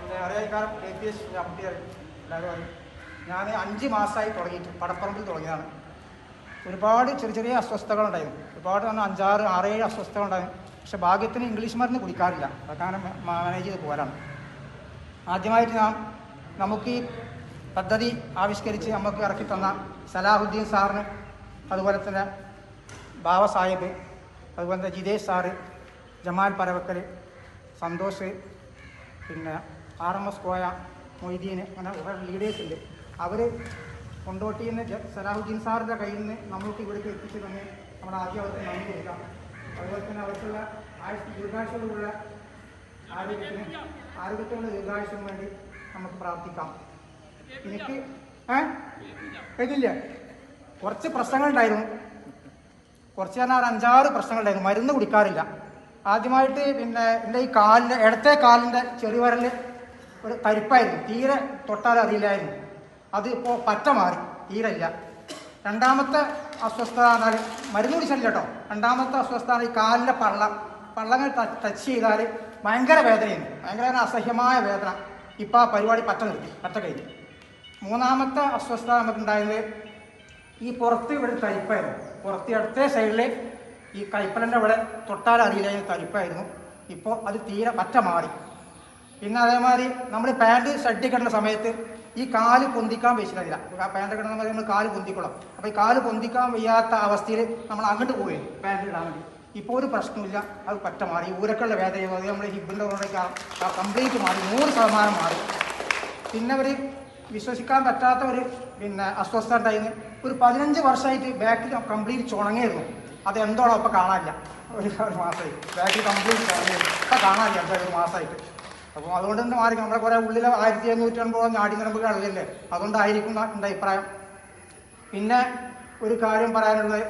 പിന്നെ അറിയാക്കാരം APS umpire എല്ലാവരും ഞാൻ 5 മാസമായി തുടങ്ങിയിട്ട് പടപ്പറമ്പിൽ തുടങ്ങിയതാണ്. ഒരുപാട് ചെറിയ അസ്വസ്ഥതകളുണ്ടായിരുന്നു. ഒരുപാട് 6-7 അസ്വസ്ഥതകളുണ്ടായിരുന്നു. പക്ഷെ ഭാഗ്യത്തിന് ഇംഗ്ലീഷ് മരുന്ന് കുടിക്കാറില്ല. അതൊക്കെ മാനേജ് ചെയ്ത് പോരാണ്. ആദ്യമായിട്ട് നമുക്ക് ഈ പദ്ധതി ആവിഷ്കരിച്ച് നമുക്ക് ഇറക്കി തന്ന സലാഹുദ്ദീൻ സാറിന്, അതുപോലെ തന്നെ ബാവ സാഹിബ്, അതുപോലെ തന്നെ ജിതേഷ് സാറ്, ജമാൽ പരവക്കൽ, സന്തോഷ്, പിന്നെ RMS കോയ, മൊയ്തീൻ, അങ്ങനെ കുറേ ലീഡേഴ്സ് ഉണ്ട്. അവർ കൊണ്ടോട്ടിയിൽ നിന്ന് സലാഹുദ്ദീൻ സാറിൻ്റെ കയ്യിൽ നിന്ന് നമ്മൾക്ക് ഇവിടേക്ക് എത്തിച്ച് തന്നെ നമ്മൾ ആദ്യം അവർക്ക് നന്ദി കൊടുക്കാം. അതുപോലെ തന്നെ അവർക്കുള്ള ദീർഘായുസ്സുള്ള ആരോഗ്യത്തിനുള്ള ദീർഘായുസ്സിന് വേണ്ടി നമുക്ക് പ്രാർത്ഥിക്കാം. എനിക്ക് ഇതില്ല, കുറച്ച് പ്രശ്നങ്ങളുണ്ടായിരുന്നു. കുറച്ച് പറഞ്ഞാൽ 5-6 പ്രശ്നങ്ങളുണ്ടായിരുന്നു. മരുന്ന് കുടിക്കാറില്ല. ആദ്യമായിട്ട് പിന്നെ എൻ്റെ ഈ ഇടത്തെ കാലിൻ്റെ ചെറുവിരലിൽ ഒരു തരിപ്പായിരുന്നു. തീരെ തൊട്ടാൽ അറിയില്ലായിരുന്നു. അത് ഇപ്പോൾ പറ്റ മാറി, തീരെ ഇല്ല. രണ്ടാമത്തെ അസ്വസ്ഥത എന്നാൽ മരുന്ന് കുടിച്ചില്ല കേട്ടോ. രണ്ടാമത്തെ അസ്വസ്ഥത ഈ കാലിൻ്റെ പള്ളങ്ങൾ ടച്ച് ചെയ്താൽ ഭയങ്കര വേദനയാണ്. ഭയങ്കര അസഹ്യമായ വേദന. ഇപ്പോൾ ആ പരിപാടി പറ്റ കഴിഞ്ഞു. മൂന്നാമത്തെ അസ്വസ്ഥത നമുക്കുണ്ടായത് ഈ പുറത്ത് ഇവിടെ തരിപ്പായിരുന്നു. പുറത്ത് ഇടത്തെ സൈഡിൽ ഈ കൈപ്പലൻ്റെ ഇവിടെ തൊട്ടാൽ അറിയില്ലായിരുന്നു തരിപ്പായിരുന്നു. ഇപ്പോൾ അത് തീരെ പറ്റ മാറി. പിന്നെ അതേമാതിരി നമ്മൾ പാൻറ് ഷഡ്ഡി കിടന്ന സമയത്ത് ഈ കാല് പൊന്തിക്കാൻ വെച്ചിട്ടില്ല. പാൻറ് കിടന്ന സമയത്ത് നമ്മൾ കാല് പൊന്തിക്കൊള്ളാം. അപ്പോൾ ഈ കാല് പൊന്തിക്കാൻ വയ്യാത്ത അവസ്ഥയിൽ നമ്മൾ അങ്ങോട്ട് പോയി പാൻറ് ഇടാൻ വേണ്ടി. ഇപ്പോൾ ഒരു പ്രശ്നമില്ല, അത് പറ്റ മാറി. ഊരക്കുള്ള വേദന അത് നമ്മുടെ ഹിബിൻ്റെ ഉള്ളിലേക്ക് കംപ്ലീറ്റ് മാറി, 100% മാറി. പിന്നെ ഒരു വിശ്വസിക്കാൻ പറ്റാത്ത ഒരു അസ്വസ്ഥത ഉണ്ടായിരുന്നു. ഒരു 15 വർഷമായിട്ട് ബാക്കിൽ കംപ്ലീറ്റ് ചുണങ്ങിയിരുന്നു. അത് എന്തോണോ ഇപ്പോൾ കാണാനില്ല. ഒരു മാസമായി ബാക്കിൽ കംപ്ലീറ്റ് ചുണങ്ങിയിരുന്നു. ഇപ്പം കാണാനില്ല എന്താ ഒരു മാസമായിട്ട്. അപ്പോൾ അതുകൊണ്ട് തന്നെ മാറി. നമ്മുടെ കുറേ ഉള്ളിൽ 1750 നാടി നരമ്പുകൾ അറിയില്ലേ, അതുകൊണ്ടായിരിക്കും എൻ്റെ അഭിപ്രായം. പിന്നെ ഒരു കാര്യം പറയാനുള്ളത്,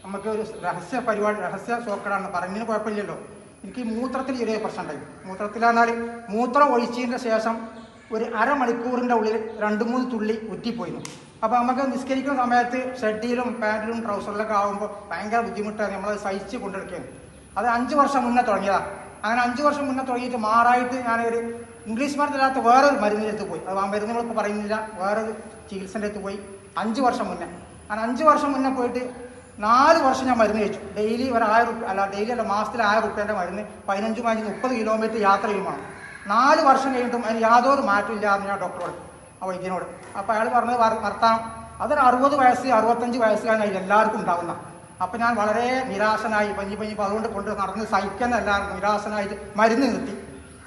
നമുക്ക് ഒരു രഹസ്യ സോക്കടാണ്. പറഞ്ഞതിന് കുഴപ്പമില്ലല്ലോ. എനിക്ക് മൂത്രത്തിൽ ചെറിയ പ്രശ്നം ഉണ്ടായി. മൂത്രത്തിലാണെങ്കിൽ മൂത്രം ഒഴിച്ചതിൻ്റെ ശേഷം ഒരു അരമണിക്കൂറിൻ്റെ ഉള്ളിൽ 2-3 തുള്ളി ഉറ്റിപ്പോയിരുന്നു. അപ്പോൾ നമുക്ക് നിസ്കരിക്കുന്ന സമയത്ത് ഷഡ്ഡിയിലും പാൻറ്റിലും ട്രൗസറിലൊക്കെ ആകുമ്പോൾ ഭയങ്കര ബുദ്ധിമുട്ടാണ്. നമ്മളത് സഹിച്ച് കൊണ്ടെടുക്കുകയാണ്. അത് 5 വർഷം മുന്നേ തുടങ്ങിയതാണ്. അങ്ങനെ 5 വർഷം മുന്നേ തുടങ്ങിയിട്ട് മാറായിട്ട് ഞാനൊരു ഇംഗ്ലീഷ് മരുന്നില്ലാത്ത വേറൊരു മരുന്നിൻ്റെ അടുത്ത് പോയി. അത് ആ മരുന്ന് നമ്മളിപ്പോൾ പറയുന്നില്ല, വേറൊരു ചികിത്സൻ്റെ അടുത്ത് പോയി 5 വർഷം മുന്നേ. അങ്ങനെ 5 വർഷം മുന്നേ പോയിട്ട് 4 വർഷം ഞാൻ മരുന്ന് കഴിച്ചു. ഡെയിലി ഒരു 1000 രൂപ അല്ല, ഡെയിലി അല്ല, മാസത്തിൽ 1000 രൂപേൻ്റെ മരുന്ന് 15-30 കിലോമീറ്റർ യാത്ര ചെയ്യുമ്പോൾ 4 വർഷം കഴിഞ്ഞിട്ടും അതിന് യാതൊരു മാറ്റം ഇല്ലാന്ന് ഞാൻ ഡോക്ടറോട്, ആ വൈദ്യനോട്. അപ്പോൾ അയാൾ പറഞ്ഞത് വർത്താനം അതൊരു 60 വയസ്സ് 65 വയസ്സുകാരനായി എല്ലാവർക്കും ഉണ്ടാകുന്ന. അപ്പം ഞാൻ വളരെ നിരാശനായി പഞ്ഞി അതുകൊണ്ട് കൊണ്ട് നടന്ന് സഹിക്കുന്ന എല്ലാവർക്കും നിരാശനായിട്ട് മരുന്ന് നിർത്തി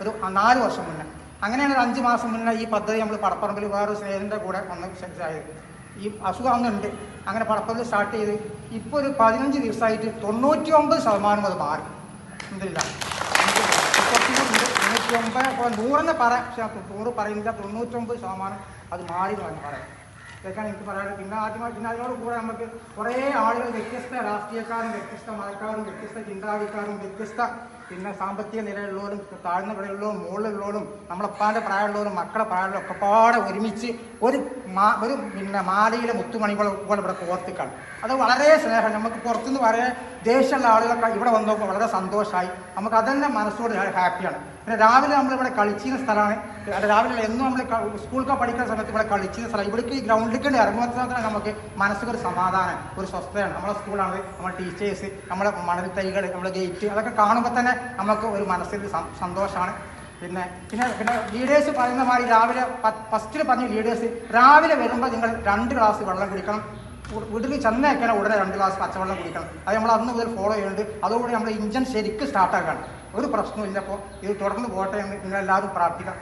ഒരു 4 വർഷം മുന്നേ. അങ്ങനെയാണ് ഒരു 5 മാസം മുന്നേ ഈ പദ്ധതി നമ്മൾ പടപ്പറമ്പിൽ വേറൊരു സ്നേഹിതൻ്റെ കൂടെ വന്ന് സെറ്റായത്. ഈ അസുഖം അന്നുണ്ട്. അങ്ങനെ പടപ്പറമ്പിൽ സ്റ്റാർട്ട് ചെയ്ത് ഇപ്പോൾ ഒരു 15 ദിവസമായിട്ട് 99% അത് മാറി. എന്തില്ല 99, ഇപ്പോൾ 100 പറയാം, പക്ഷേ 100 പറയുന്നില്ല, 99% അത് മാറി എന്ന് പറയാം. ഇതൊക്കെയാണ് എനിക്ക് പറയാനുള്ളത്. പിന്നെ അതിനോട് കൂടെ നമുക്ക് കുറേ ആളുകൾ, വ്യത്യസ്ത രാഷ്ട്രീയക്കാരും വ്യത്യസ്ത മതക്കാരും വ്യത്യസ്ത ചിന്താഗതിക്കാരും വ്യത്യസ്ത സാമ്പത്തിക നിലയുള്ളവരും താഴ്ന്ന വിലയുള്ളവരും മുകളിലുള്ളവരും നമ്മളെപ്പാൻ്റെ പ്രായമുള്ളവരും മക്കളെ പ്രായമുള്ളവരും ഒക്കെപ്പാടെ ഒരുമിച്ച് ഒരു മാലയിലെ മുത്തുമണികൾ പോലെ ഇവിടെ കോർത്തിക്കാണ്. അത് വളരെ സ്നേഹം. നമുക്ക് പുറത്തുനിന്ന് വളരെ ദേഷ്യമുള്ള ആളുകളൊക്കെ ഇവിടെ വന്നപ്പോൾ വളരെ സന്തോഷമായി. നമുക്ക് അതന്നെ മനസ്സോട് ഹാപ്പിയാണ്. പിന്നെ രാവിലെ നമ്മളിവിടെ കളിച്ചിരുന്ന സ്ഥലമാണ്. രാവിലെ എന്നും നമ്മൾ സ്കൂളൊക്കെ പഠിക്കുന്ന സമയത്ത് ഇവിടെ കളിച്ചിരുന്ന സ്ഥലം. ഇവിടേക്ക് ഈ ഗ്രൗണ്ടിലേക്ക് ഇറങ്ങുമ്പോൾ നമുക്ക് മനസ്സിലൊരു സമാധാനം, ഒരു സ്വസ്ഥതയാണ്. നമ്മളെ സ്കൂളാണ്, നമ്മുടെ ടീച്ചേഴ്സ്, നമ്മളെ മണൽ തൈകൾ, നമ്മുടെ ഗേറ്റ്, അതൊക്കെ കാണുമ്പോൾ തന്നെ നമുക്ക് ഒരു മനസ്സിൽ സന്തോഷമാണ്. പിന്നെ ലീഡേഴ്സ് പറയുന്ന മാതിരി രാവിലെ ഫസ്റ്റിൽ പറഞ്ഞ ലീഡേഴ്സ് രാവിലെ വരുമ്പോൾ നിങ്ങൾ 2 ഗ്ലാസ് വെള്ളം കുടിക്കണം. വീട്ടിൽ ചെന്നേക്കാൻ ഉടനെ 2 ഗ്ലാസ് പച്ചവെള്ളം കുടിക്കണം. അത് നമ്മൾ അന്ന് മുതൽ ഫോളോ ചെയ്യുന്നുണ്ട്. അതോടുകൂടി നമ്മുടെ ഇഞ്ചൻ ശരിക്കും സ്റ്റാർട്ടാക്കാണ്. ഒരു പ്രശ്നമില്ല. അപ്പോൾ ഇത് തുടർന്ന് പോട്ടെ എന്ന് നിങ്ങളെല്ലാവരും പ്രാർത്ഥിക്കാം.